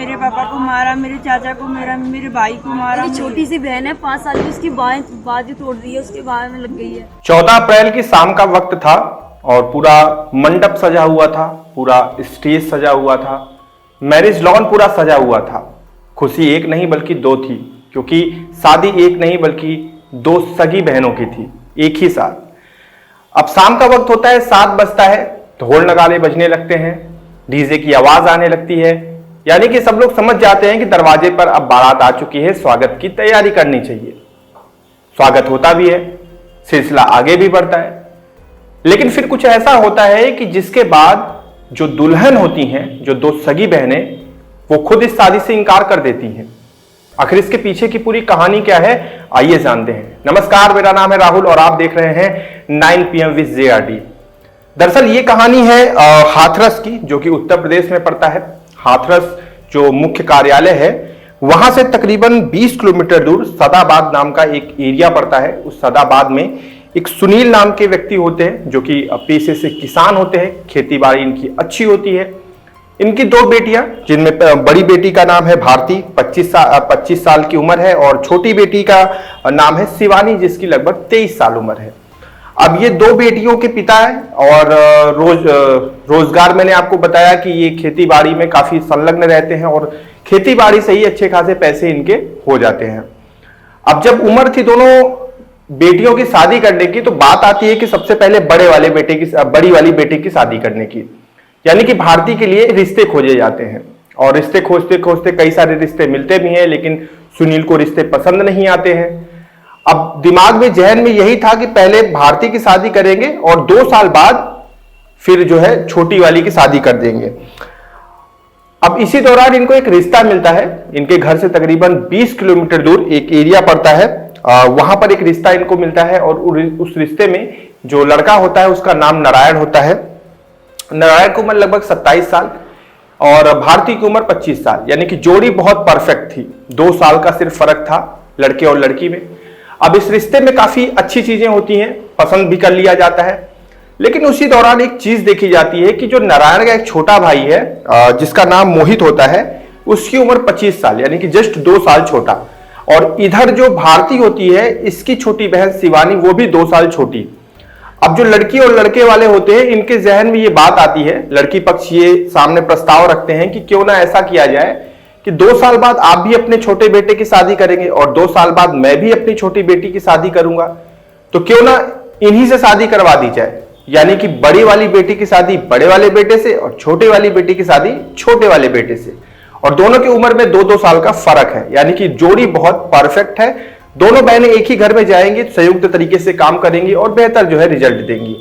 मेरे पापा को मारा, मेरे चाचा को, मेरे भाई को मारा। मेरी छोटी सी बहन है 5 साल की, उसकी बाजू तोड़ दी है, उसके बाल में लग गई है। 14 अप्रैल की शाम का वक्त था और पूरा मंडप सजा हुआ था, पूरा स्टेज सजा हुआ था, मैरिज लॉन पूरा सजा हुआ था। खुशी एक नहीं बल्कि दो थी, क्योंकि शादी एक नहीं बल्कि दो सगी बहनों की थी एक ही साथ। अब शाम का वक्त होता है, 7 बजता है, ढोल नगाड़े बजने लगते हैं, डीजे की आवाज आने लगती है, यानी कि सब लोग समझ जाते हैं कि दरवाजे पर अब बारात आ चुकी है, स्वागत की तैयारी करनी चाहिए। स्वागत होता भी है, सिलसिला आगे भी बढ़ता है। लेकिन फिर कुछ ऐसा होता है कि जिसके बाद जो दुल्हन होती हैं, जो दो सगी बहनें, वो खुद इस शादी से इनकार कर देती हैं। आखिर इसके पीछे की पूरी कहानी क्या है, आइए जानते हैं। नमस्कार, मेरा नाम है राहुल और आप देख रहे हैं 9 PM विद JRD। दरअसल ये कहानी है हाथरस की, जो कि उत्तर प्रदेश में पड़ता है। हाथरस जो मुख्य कार्यालय है, वहां से तकरीबन 20 किलोमीटर दूर सदाबाद नाम का एक एरिया पड़ता है। उस सदाबाद में एक सुनील नाम के व्यक्ति होते हैं, जो कि पेशे से किसान होते हैं, खेती बाड़ी इनकी अच्छी होती है। इनकी 2 बेटियां, जिनमें बड़ी बेटी का नाम है भारती, 25 साल की उम्र है, और छोटी बेटी का नाम है शिवानी, जिसकी लगभग 23 साल उम्र है। अब ये 2 बेटियों के पिता हैं और रोजगार मैंने आपको बताया कि ये खेती बाड़ी में काफी संलग्न रहते हैं और खेती बाड़ी से ही अच्छे खासे पैसे इनके हो जाते हैं। अब जब उम्र थी दोनों बेटियों की शादी करने की, तो बात आती है कि सबसे पहले बड़ी वाली बेटी की शादी करने की, यानी कि भारती के लिए रिश्ते खोजे जाते हैं। और रिश्ते खोजते खोजते कई सारे रिश्ते मिलते भी हैं, लेकिन सुनील को रिश्ते पसंद नहीं आते हैं। अब दिमाग में, जहन में यही था कि पहले भारती की शादी करेंगे और 2 साल बाद फिर जो है छोटी वाली की शादी कर देंगे। अब इसी दौरान इनको एक रिश्ता मिलता है। इनके घर से तकरीबन 20 किलोमीटर दूर एक एरिया पड़ता है, वहां पर एक रिश्ता इनको मिलता है और उस रिश्ते में जो लड़का होता है उसका नाम नारायण होता है। नारायण की उम्र लगभग 27 साल और भारती की उम्र 25 साल, यानी कि जोड़ी बहुत परफेक्ट थी। 2 साल का सिर्फ फर्क था लड़के और लड़की में। अब इस रिश्ते में काफी अच्छी चीजें होती हैं, पसंद भी कर लिया जाता है। लेकिन उसी दौरान एक चीज देखी जाती है कि जो नारायण का एक छोटा भाई है, जिसका नाम मोहित होता है, उसकी उम्र 25 साल, यानी कि जस्ट 2 साल छोटा। और इधर जो भारती होती है, इसकी छोटी बहन शिवानी, वो भी 2 साल छोटी। अब जो लड़की और लड़के वाले होते हैं, इनके जहन में ये बात आती है, लड़की पक्ष ये सामने प्रस्ताव रखते हैं कि क्यों ना ऐसा किया जाए कि 2 साल बाद आप भी अपने छोटे बेटे की शादी करेंगे और 2 साल बाद मैं भी अपनी छोटी बेटी की शादी करूंगा, तो क्यों ना इन्हीं से शादी करवा दी जाए। यानी कि बड़ी वाली बेटी की शादी बड़े वाले बेटे से और छोटे वाली बेटी की शादी छोटे वाले बेटे से। और दोनों की उम्र में 2-2 साल का फर्क है, यानी कि जोड़ी बहुत परफेक्ट है। दोनों बहनें एक ही घर में जाएंगी, संयुक्त तरीके से काम करेंगी और बेहतर जो है रिजल्ट देंगी।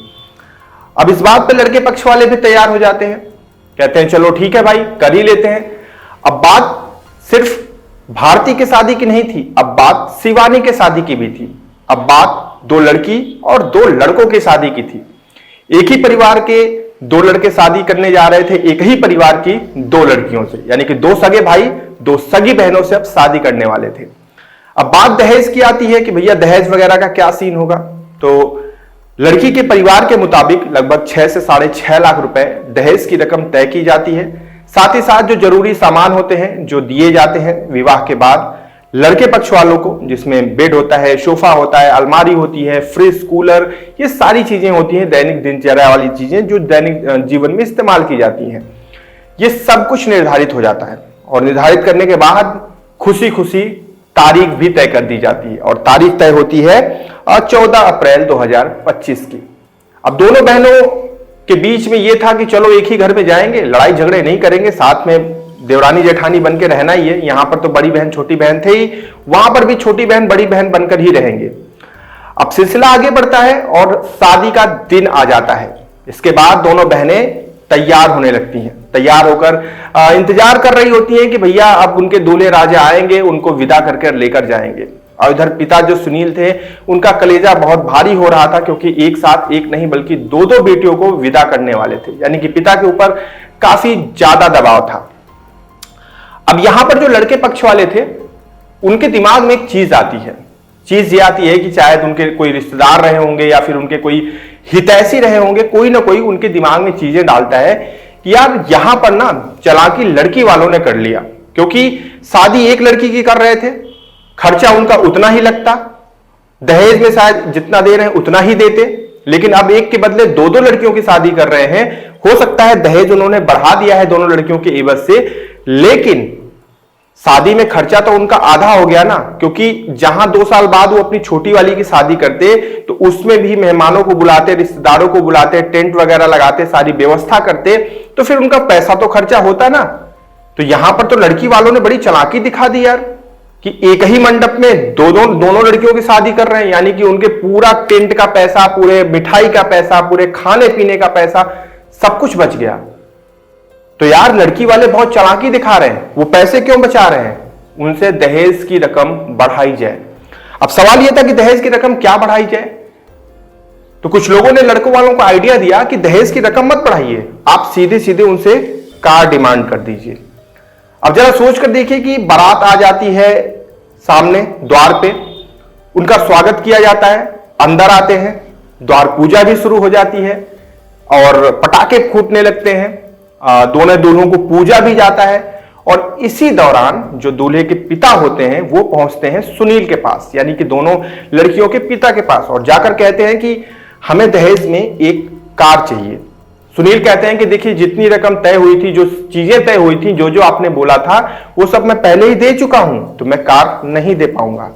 अब इस बात पे लड़के पक्ष वाले भी तैयार हो जाते हैं, कहते हैं चलो ठीक है भाई, कर ही लेते हैं। अब बात सिर्फ भारती के शादी की नहीं थी, अब बात शिवानी के शादी की भी थी। अब बात 2 लड़की और 2 लड़कों की शादी की थी। एक ही परिवार के 2 लड़के शादी करने जा रहे थे, एक ही परिवार की 2 लड़कियों से, यानी कि 2 सगे भाई 2 सगी बहनों से अब शादी करने वाले थे। अब बात दहेज की आती है कि भैया दहेज वगैरह का क्या सीन होगा। तो लड़की के परिवार के मुताबिक लगभग 6 से 6.5 लाख रुपए दहेज की रकम तय की जाती है। साथ ही साथ जो जरूरी सामान होते हैं जो दिए जाते हैं विवाह के बाद लड़के पक्ष वालों को, जिसमें बेड होता है, सोफा होता है, अलमारी होती है, फ्रिज, कूलर, ये सारी चीजें होती हैं, दैनिक दिनचर्या वाली चीजें जो दैनिक जीवन में इस्तेमाल की जाती हैं, ये सब कुछ निर्धारित हो जाता है। और निर्धारित करने के बाद खुशी खुशी तारीख भी तय कर दी जाती है और तारीख तय होती है 14 अप्रैल 2025 की। अब दोनों बहनों के बीच में यह था कि चलो एक ही घर में जाएंगे, लड़ाई झगड़े नहीं करेंगे, साथ में देवरानी जेठानी बन के रहना ही है। यहां पर तो बड़ी बहन छोटी बहन थे ही, वहां पर भी छोटी बहन बड़ी बहन बनकर ही रहेंगे। अब सिलसिला आगे बढ़ता है और शादी का दिन आ जाता है। इसके बाद दोनों बहनें तैयार होने लगती हैं, तैयार होकर इंतजार कर रही होती हैं कि भैया अब उनके दूल्हे राजा आएंगे, उनको विदा करके लेकर जाएंगे। और इधर पिता जो सुनील थे, उनका कलेजा बहुत भारी हो रहा था, क्योंकि एक साथ एक नहीं बल्कि 2-2 बेटियों को विदा करने वाले थे, यानी कि पिता के ऊपर काफी ज्यादा दबाव था। अब यहां पर जो लड़के पक्ष वाले थे, उनके दिमाग में एक चीज आती है, चीज ये आती है कि शायद उनके कोई रिश्तेदार रहे होंगे या फिर उनके कोई हितैषी रहे होंगे, कोई ना कोई उनके दिमाग में चीजें डालता है कि यार यहां पर ना चालाकी लड़की वालों ने कर लिया, क्योंकि शादी एक लड़की की कर रहे थे, खर्चा उनका उतना ही लगता, दहेज में शायद जितना दे रहे हैं उतना ही देते, लेकिन अब एक के बदले दो दो लड़कियों की शादी कर रहे हैं। हो सकता है दहेज उन्होंने बढ़ा दिया है दोनों लड़कियों के एवज से, लेकिन शादी में खर्चा तो उनका आधा हो गया ना, क्योंकि जहां 2 साल बाद वो अपनी छोटी वाली की शादी करते तो उसमें भी मेहमानों को बुलाते, रिश्तेदारों को बुलाते, टेंट वगैरह लगाते, सारी व्यवस्था करते, तो फिर उनका पैसा तो खर्चा होता ना। तो यहां पर तो लड़की वालों ने बड़ी चालाकी दिखा दी यार, कि एक ही मंडप में दोनों लड़कियों की शादी कर रहे हैं, यानी कि उनके पूरा टेंट का पैसा, पूरे मिठाई का पैसा, पूरे खाने पीने का पैसा, सब कुछ बच गया। तो यार लड़की वाले बहुत चालाकी दिखा रहे हैं। वो पैसे क्यों बचा रहे हैं? उनसे दहेज की रकम बढ़ाई जाए। अब सवाल यह था कि दहेज की रकम क्या बढ़ाई जाए, तो कुछ लोगों ने लड़कों वालों को आइडिया दिया कि दहेज की रकम मत बढ़ाइए, आप सीधे सीधे उनसे कार डिमांड कर दीजिए। अब जरा सोच कर देखिए कि बारात आ जाती है सामने द्वार पे, उनका स्वागत किया जाता है, अंदर आते हैं, द्वार पूजा भी शुरू हो जाती है और पटाखे फूटने लगते हैं, दोनों दूल्हों को पूजा भी जाता है। और इसी दौरान जो दूल्हे के पिता होते हैं वो पहुंचते हैं सुनील के पास, यानी कि दोनों लड़कियों के पिता के पास, और जाकर कहते हैं कि हमें दहेज में एक कार चाहिए। सुनील कहते हैं कि देखिए जितनी रकम तय हुई थी, जो चीजें तय हुई थी, जो जो आपने बोला था वो सब मैं पहले ही दे चुका हूं, तो मैं कार नहीं दे पाऊंगा।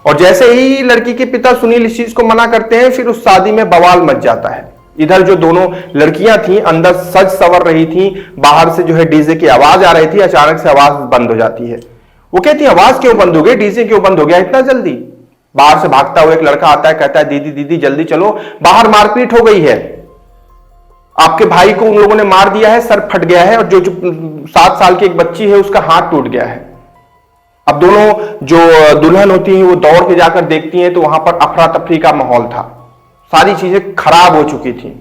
और जैसे ही लड़की के पिता सुनील इस चीज को मना करते हैं, फिर उस शादी में बवाल मच जाता है। इधर जो दोनों लड़कियां थी अंदर सज सवर रही थी, बाहर से जो है डीजे की आवाज आ रही थी, अचानक से आवाज बंद हो जाती है। वो कहती है आवाज क्यों बंद हो गई, डीजे क्यों बंद हो गया इतना जल्दी? बाहर से भागता हुआ एक लड़का आता है, कहता है दीदी दीदी जल्दी चलो, बाहर मारपीट हो गई है, आपके भाई को उन लोगों ने मार दिया है, सर फट गया है, और जो 7 साल की एक बच्ची है उसका हाथ टूट गया है। अब दोनों जो दुल्हन होती हैं वो दौड़ के जाकर देखती हैं तो वहां पर अफरा तफरी का माहौल था, सारी चीजें खराब हो चुकी थी।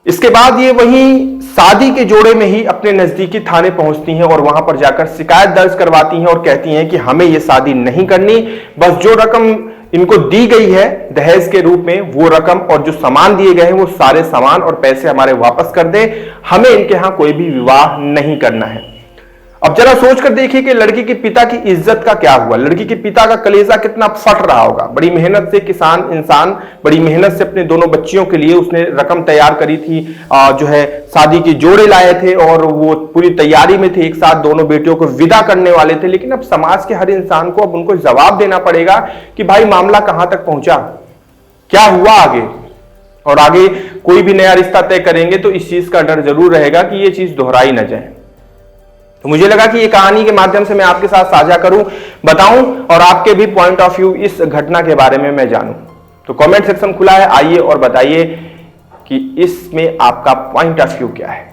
इसके बाद ये वहीं शादी के जोड़े में ही अपने नजदीकी थाने पहुंचती हैं और वहां पर जाकर शिकायत दर्ज करवाती हैं और कहती हैं कि हमें ये शादी नहीं करनी, बस जो रकम इनको दी गई है दहेज के रूप में वो रकम और जो सामान दिए गए हैं वो सारे सामान और पैसे हमारे वापस कर दें, हमें इनके यहां कोई भी विवाह नहीं करना है। अब जरा सोच कर देखिए कि लड़की के पिता की इज्जत का क्या हुआ, लड़की के पिता का कलेजा कितना फट रहा होगा। बड़ी मेहनत से किसान इंसान बड़ी मेहनत से अपने दोनों बच्चियों के लिए उसने रकम तैयार करी थी, जो है शादी के जोड़े लाए थे और वो पूरी तैयारी में थे, एक साथ दोनों बेटियों को विदा करने वाले थे। लेकिन अब समाज के हर इंसान को अब उनको जवाब देना पड़ेगा कि भाई मामला कहां तक पहुंचा, क्या हुआ आगे, और आगे कोई भी नया रिश्ता तय करेंगे तो इस चीज का डर जरूर रहेगा कि ये चीज दोहराई ना जाए। तो मुझे लगा कि ये कहानी के माध्यम से मैं आपके साथ साझा करूं, बताऊं और आपके भी पॉइंट ऑफ व्यू इस घटना के बारे में मैं जानूं। तो कमेंट सेक्शन खुला है, आइए और बताइए कि इसमें आपका पॉइंट ऑफ व्यू क्या है।